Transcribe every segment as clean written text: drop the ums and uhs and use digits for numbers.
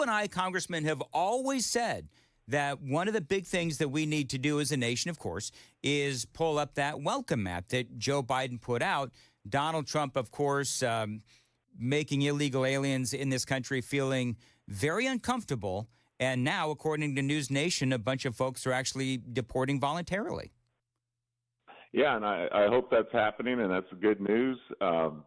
and I, Congressman, have always said that one of the big things that we need to do as a nation, of course, is pull up that welcome mat that Joe Biden put out. Donald Trump, of course, making illegal aliens in this country feeling very uncomfortable. And now, according to News Nation, a bunch of folks are actually deporting voluntarily. Yeah, and I hope that's happening, and that's good news.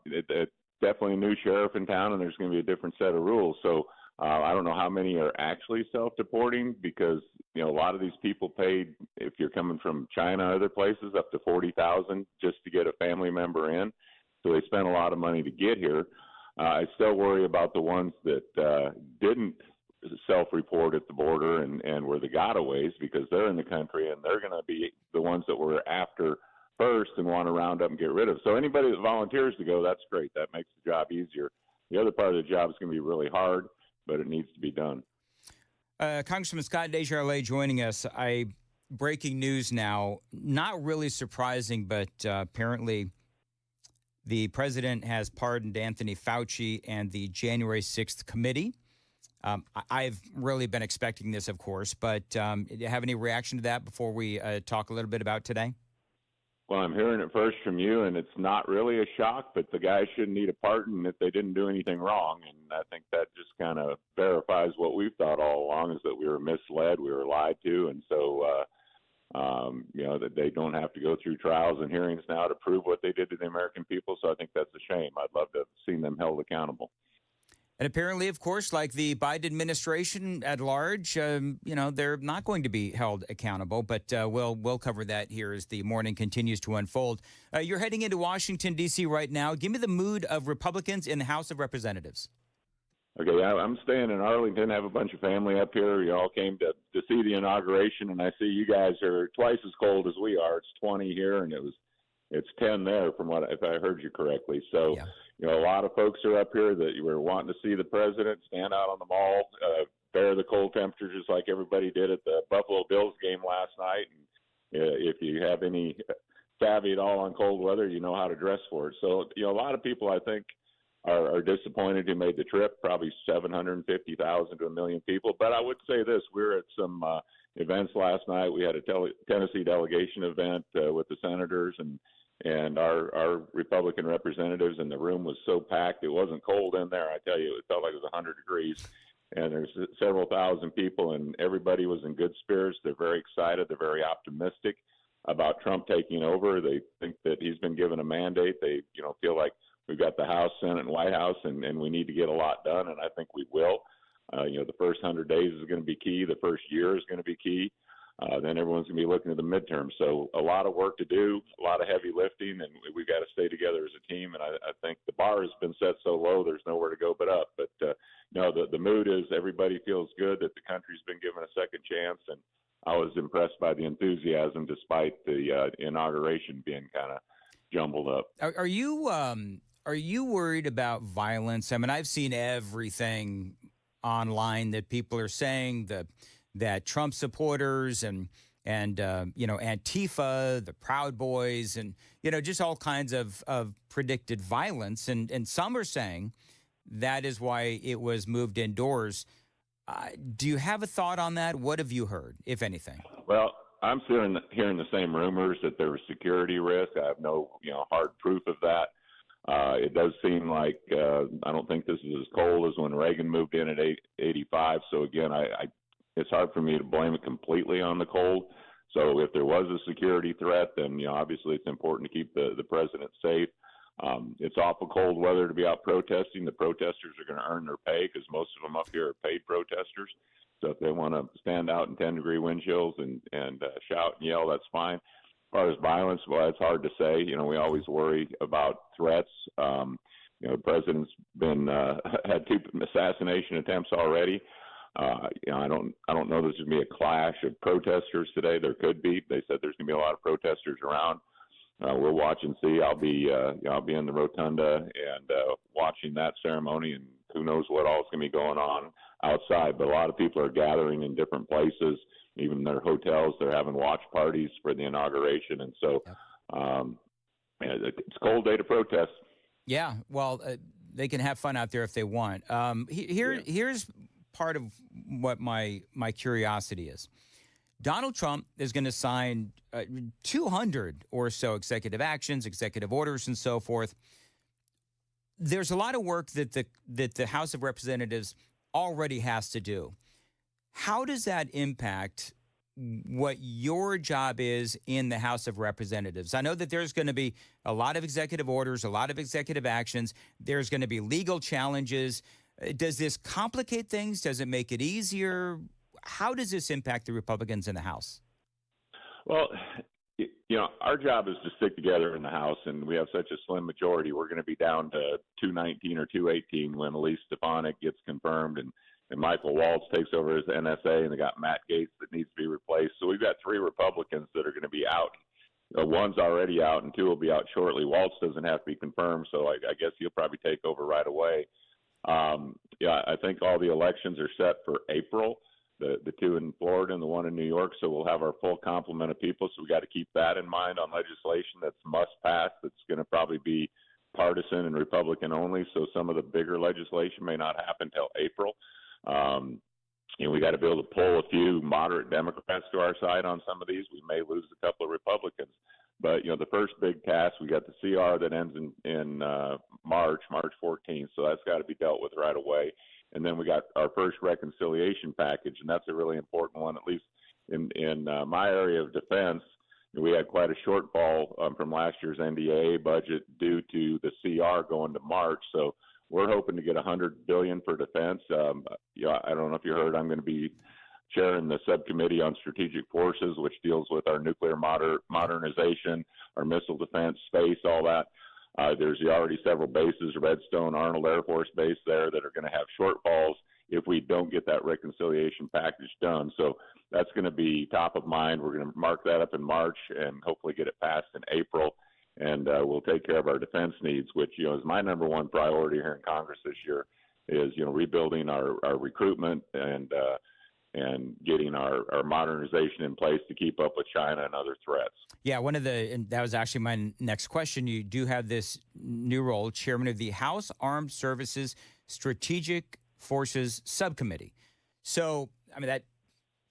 It's definitely a new sheriff in town, and there's going to be a different set of rules. So I don't know how many are actually self-deporting because, a lot of these people paid, if you're coming from China, other places, up to $40,000 just to get a family member in. So they spent a lot of money to get here. I still worry about the ones that didn't self-report at the border and were the gotaways because they're in the country and they're going to be the ones that we're after first and want to round up and get rid of. So anybody that volunteers to go, that's great. That makes the job easier. The other part of the job is going to be really hard, but it needs to be done. Congressman Scott DesJarlais joining us. Breaking news now, not really surprising, but apparently the president has pardoned Anthony Fauci and the January 6th committee. I've really been expecting this, of course, but do you have any reaction to that before we talk a little bit about today? Well, I'm hearing it first from you, and it's not really a shock, but the guys shouldn't need a pardon if they didn't do anything wrong. And I think that just kind of verifies what we've thought all along is that we were misled, we were lied to, and so that they don't have to go through trials and hearings now to prove what they did to the American people. So I think that's a shame. I'd love to have seen them held accountable. And apparently, of course, like the Biden administration at large, they're not going to be held accountable. But we'll cover that here as the morning continues to unfold. You're heading into Washington, D.C. right now. Give me the mood of Republicans in the House of Representatives. Okay, I'm staying in Arlington. I have a bunch of family up here. You all came to see the inauguration, and I see you guys are twice as cold as we are. It's 20 here, and it's 10 there from if I heard you correctly. So, yeah. A lot of folks are up here that you were wanting to see the president stand out on the mall, bear the cold temperatures just like everybody did at the Buffalo Bills game last night. And if you have any savvy at all on cold weather, you know how to dress for it. So, a lot of people, I think, are disappointed who made the trip, probably 750,000 to 1 million people. But I would say this, we were at some events last night. We had a Tennessee delegation event with the senators and our Republican representatives, and the room was so packed. It wasn't cold in there. I tell you, it felt like it was 100 degrees. And there's several thousand people, and everybody was in good spirits. They're very excited. They're very optimistic about Trump taking over. They think that he's been given a mandate. They, feel like we've got the House, Senate, and White House, and we need to get a lot done, and I think we will. The first 100 days is going to be key. The first year is going to be key. Then everyone's going to be looking at the midterm. So a lot of work to do, a lot of heavy lifting, and we've got to stay together as a team. And I think the bar has been set so low, there's nowhere to go but up. But, the mood is everybody feels good that the country's been given a second chance. And I was impressed by the enthusiasm despite the inauguration being kind of jumbled up. Are you worried about violence? I mean, I've seen everything online that people are saying that Trump supporters and Antifa, the Proud Boys, and just all kinds of predicted violence, and some are saying that is why it was moved indoors. Do you have a thought on that? What have you heard, if anything? Well, I'm hearing the same rumors that there was security risk. I have no hard proof of that. It does seem like I don't think this is as cold as when Reagan moved in at 85. So again, it's hard for me to blame it completely on the cold. So if there was a security threat, then obviously it's important to keep the president safe. It's awful cold weather to be out protesting. The protesters are going to earn their pay because most of them up here are paid protesters. So if they want to stand out in 10-degree wind chills and shout and yell, that's fine. As far as violence, well, it's hard to say. We always worry about threats. The president's been had 2 assassination attempts already. I don't know there's going to be a clash of protesters today. There could be. They said there's going to be a lot of protesters around. We'll watch and see. I'll be in the rotunda and watching that ceremony, and who knows what all is going to be going on outside. But a lot of people are gathering in different places, even their hotels. They're having watch parties for the inauguration, and so it's a cold day to protest. Yeah, well, they can have fun out there if they want. Here's part of what my curiosity is. Donald Trump is going to sign 200 or so executive actions, executive orders, and so forth. There's a lot of work that the House of Representatives already has to do. How does that impact what your job is in the House of Representatives? I know that there's going to be a lot of executive orders, a lot of executive actions. There's going to be legal challenges. Does this complicate things? Does it make it easier? How does this impact the Republicans in the House? Well, our job is to stick together in the House, and we have such a slim majority. We're going to be down to 219 or 218 when Elise Stefanik gets confirmed and Michael Waltz takes over as NSA, and they got Matt Gaetz that needs to be replaced. So we've got 3 Republicans that are going to be out. One's already out, and 2 will be out shortly. Waltz doesn't have to be confirmed, so I guess he'll probably take over right away. I think all the elections are set for April. The 2 in Florida and the 1 in New York, so we'll have our full complement of people. So we got to keep that in mind on legislation that's must pass. That's going to probably be partisan and Republican only. So some of the bigger legislation may not happen till April. We got to be able to pull a few moderate Democrats to our side on some of these. We may lose a couple of Republicans, but the first big task, we got the CR that ends in March 14th. So that's got to be dealt with right away. And then we got our first reconciliation package, and that's a really important one, at least in my area of defense. We had quite a shortfall from last year's NDAA budget due to the CR going to March. So we're hoping to get $100 billion for defense. I don't know if you heard, I'm going to be chairing the subcommittee on strategic forces, which deals with our nuclear modernization, our missile defense, space, all that. There's already several bases, Redstone, Arnold Air Force Base there, that are going to have shortfalls if we don't get that reconciliation package done. So that's going to be top of mind. We're going to mark that up in March and hopefully get it passed in April. And we'll take care of our defense needs, which, is my number one priority here in Congress this year is, rebuilding our recruitment and getting our modernization in place to keep up with China and other threats. Yeah, and that was actually my next question. You do have this new role, chairman of the House Armed Services Strategic Forces Subcommittee. So, that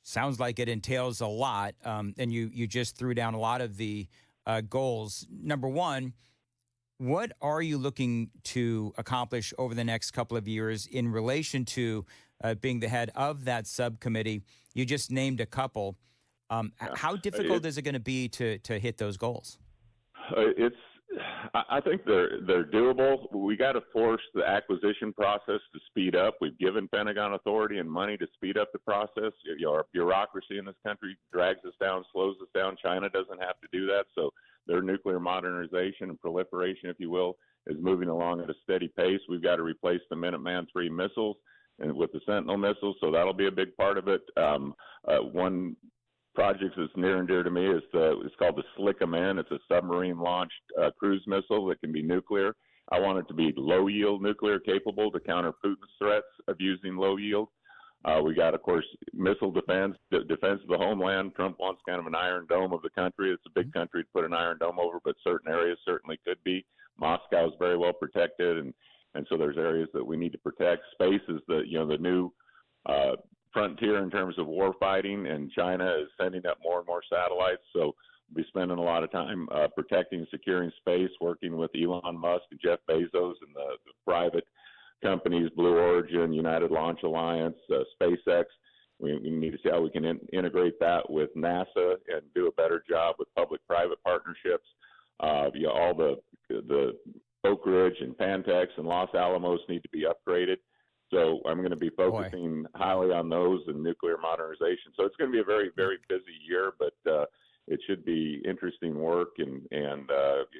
sounds like it entails a lot, and you just threw down a lot of the goals. Number one, what are you looking to accomplish over the next couple of years in relation to being the head of that subcommittee? You just named a couple. How difficult is it going to be to hit those goals? I think they're doable. We got to force the acquisition process to speed up. We've given Pentagon authority and money to speed up the process. Our bureaucracy in this country drags us down, slows us down. China doesn't have to do that. So their nuclear modernization and proliferation, if you will, is moving along at a steady pace. We've got to replace the Minuteman III missiles and with the Sentinel missiles, so that'll be a big part of it. One project that's near and dear to me is it's called the Slickaman. It's a submarine-launched cruise missile that can be nuclear. I want it to be low-yield nuclear capable to counter Putin's threats of using low yield. We got, of course, missile defense of the homeland. Trump wants kind of an iron dome of the country. It's a big country to put an iron dome over, but certain areas certainly could be. Moscow is very well protected, and so there's areas that we need to protect. Space is the new frontier in terms of war fighting, and China is sending up more and more satellites. So we'll be spending a lot of time protecting and securing space, working with Elon Musk and Jeff Bezos and the private companies, Blue Origin, United Launch Alliance, SpaceX. We need to see how we can integrate that with NASA and do a better job with public-private partnerships. All the Oak Ridge and Pantex and Los Alamos need to be upgraded. So I'm going to be focusing highly on those and nuclear modernization. So it's going to be a very, very busy year, but it should be interesting work. And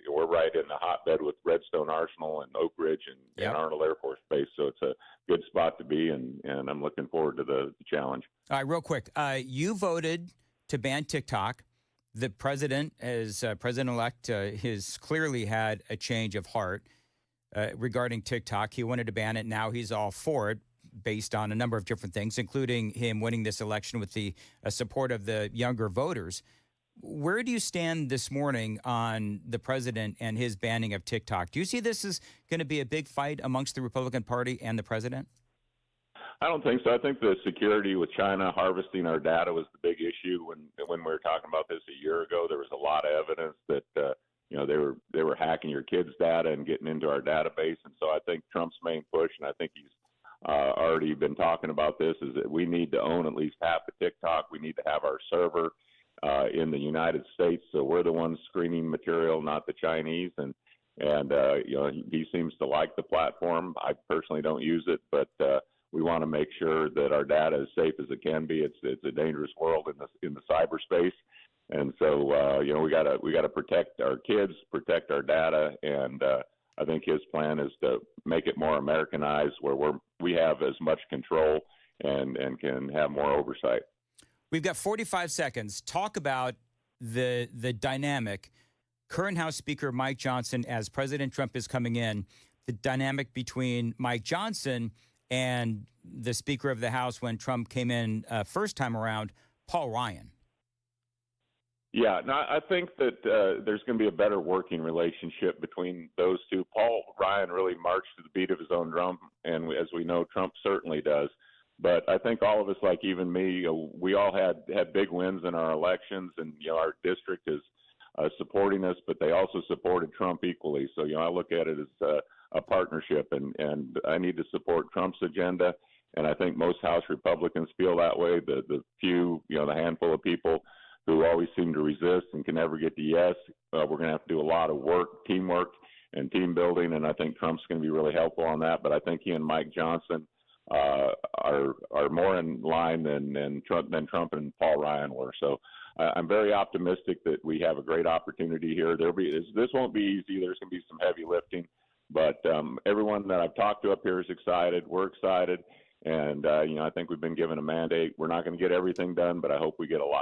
we're right in the hotbed with Redstone Arsenal and Oak Ridge and Arnold Air Force Base. So it's a good spot to be, and I'm looking forward to the challenge. All right, real quick. You voted to ban TikTok. The president, as president-elect, has clearly had a change of heart regarding TikTok. He wanted to ban it. Now he's all for it based on a number of different things, including him winning this election with the support of the younger voters. Where do you stand this morning on the president and his banning of TikTok? Do you see this as going to be a big fight amongst the Republican Party and the president? I don't think so. I think the security with China harvesting our data was the big issue when we were talking about this a year ago. There was a lot of evidence that they were hacking your kids' data and getting into our database. And so I think Trump's main push, and I think he's already been talking about this, is that we need to own at least half of TikTok. We need to have our server in the United States, so we're the ones screening material, not the Chinese. And he seems to like the platform. I personally don't use it, but we want to make sure that our data is safe as it can be. It's a dangerous world in the cyberspace, and so we gotta protect our kids, protect our data, and I think his plan is to make it more Americanized, where we have as much control and can have more oversight. We've got 45 seconds. Talk about the dynamic. Current House Speaker Mike Johnson, as President Trump is coming in, the dynamic between Mike Johnson and the Speaker of the House when Trump came in first time around, Paul Ryan. Yeah, no, I think that there's going to be a better working relationship between those two. Paul Ryan really marched to the beat of his own drum, and as we know, Trump certainly does. But I think all of us, like even me, we all had big wins in our elections, and our district is supporting us, but they also supported Trump equally. So I look at it as a partnership, and I need to support Trump's agenda, and I think most House Republicans feel that way. The few, the handful of people who always seem to resist and can never get to yes, we're going to have to do a lot of work, teamwork, and team building, and I think Trump's going to be really helpful on that. But I think he and Mike Johnson are more in line than Trump and Paul Ryan were. So I'm very optimistic that we have a great opportunity here. This won't be easy. There's going to be some heavy lifting, but everyone that I've talked to up here is excited. We're excited, and I think we've been given a mandate. We're not going to get everything done, but I hope we get a lot